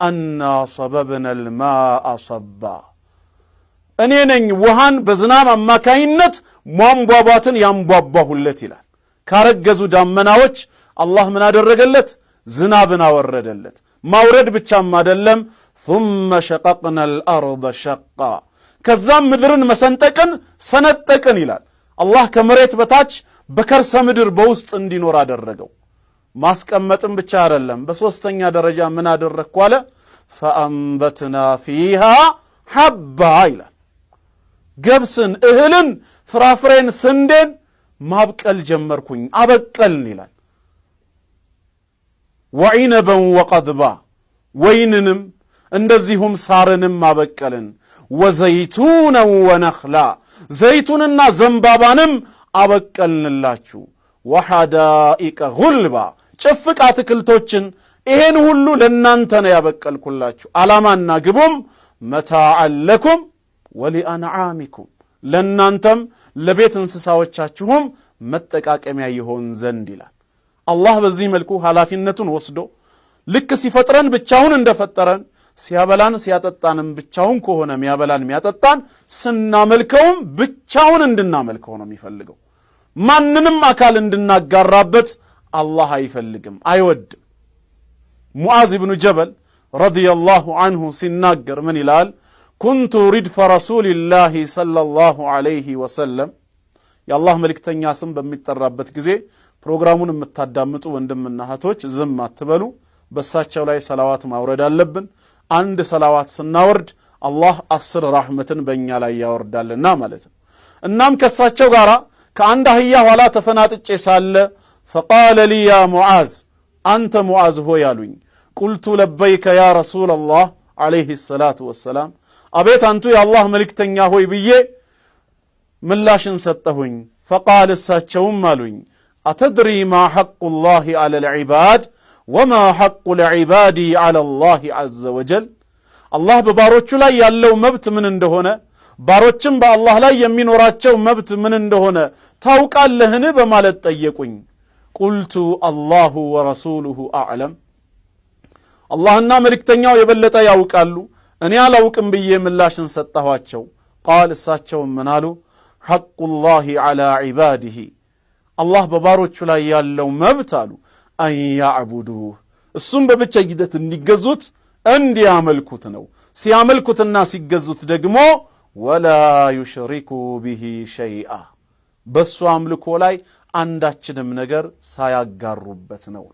አና ሰበብና ልማአ ሰባ እኔ ነኝ ውሃን በዝናብ አማካይነት ሟንቧቧትን ያንቧቧሁለት ይላል። ካረገዙ ዳመናዎች አላህ ምን አደረገለት? ዝናብን አወረደለት። ማውረድ ብቻም አይደለም ثم شققنا الأرض شقا ከዛም ምድርን መሰንጠቅን ሰነጠቅን ይላል። አላህ ከመሬት በታች በከርሰ ምድር በውስጥ እንዲኖር አደረገው። ማስቀመጥም ብቻ አይደለም በሶስተኛ ደረጃ ምን አደረግኩ አለ? فأنبتنا فيها حبا ይላል። ገብስን፣ እህልን፣ ፍራፍሬን፣ ስንዴን ማብቀል ጀመርኩኝ አበቀልን ይላል። وعنبا وقضبا ወይንንም እንደዚሁም ሳርንም አበቀልን። ወዘይቱና ወነኽላ ዘይቱንና ዘንባባንም አበቀልንላችሁ። ወሐዳኢቀ ጉልባ ጭፍቅ አትክልቶችን ይሄን ሁሉ ለናንተ ነው ያበቀልኩላችሁ። ዓላማና ግቡም መታዐን ለኩም ወሊአንዓሚኩም ለናንተም ለቤት እንስሳዎቻችሁም መጠቃቀሚያ ይሆን ዘንድ ይላል። አላህ በዚህ መልኩ ኃላፊነቱን ወስዶ ልክ ሲፈጥረን ብቻውን እንደፈጠረን ሲያበላን ሲያጠጣንም ብቻውን ከሆነ ሚያበላን ሚያጠጣን ስናመልከውም ብቻውን እንድናመልከው ነው የሚፈልገው። ማንንም አካል እንድናጋራበት አላህ አይፈልግም አይወድም። ሙዓዝ ኢብኑ ጀበል ረዲየላሁ ዐንሁ ሲናገር ምን ይላል? ኩንቱ ሪድፈ ረሱሊላሂ ሰለላሁ ዐለይሂ ወሰለም የአላህ መልእክተኛ ስም በሚጠራበት ጊዜ ፕሮግራሙን የምታዳምጡ ወንድምና እህቶች ዝም አትበሉ። በሳቸው ላይ ሰላዋት ማውረድ አለብን። አንድ ሰላዋት ስናወርድ አላህ 10 ረሕመትን በእኛ ላይ ያወርዳልና ማለት ነው። እናም ከሳቸው ጋር ከአንድ አህያ ኋላ ተፈናጥጬ ሳለ ፈቃለ ሊ ያ ሙዓዝ አንተ ሙዓዝ ሆይ አሉኝ። ቁልቱ ለበይከ ያ ረሱለላህ ዐለይሂ ሰላቱ ወሰላም አቤት አንቱ የአላህ መልእክተኛ ሆይ ብዬ ምላሽን ሰጠሁኝ። ፈቃል እሳቸውም አሉኝ አተድሪ ማ ሐቁ ላህ ዐለ ልዕባድ ወማ ሐቁ ልዕባዲ ዐለ ላህ ዐዘ ወጀል አላህ በባሮቹ ላይ ያለው መብት ምን እንደሆነ ባሮችም በአላህ ላይ የሚኖራቸው መብት ምን እንደሆነ ታውቃለህን በማለት ጠየቁኝ። ቁልቱ አላሁ ወረሱሉሁ አዕለም አላህና መልእክተኛው የበለጠ ያውቃሉ እኔ አላውቅም ብዬ ምላሽን ሰጠኋቸው። ቃል እሳቸውም ምን አሉ? ሐቁ ላህ ዐላ ዒባዲሂ አላህ በባሮቹ ላይ ያለው መብት አሉ አን ያዕቡዱህ እሱም በብቸኝነት እንዲገዙት እንዲያመልኩት ነው። ሲያመልኩትና ሲገዙት ደግሞ ወላ ዩሽሪኩ ቢሂ ሸይአ በሱ አምልኮ ላይ አንዳችንም ነገር ሳያጋሩበት ነው።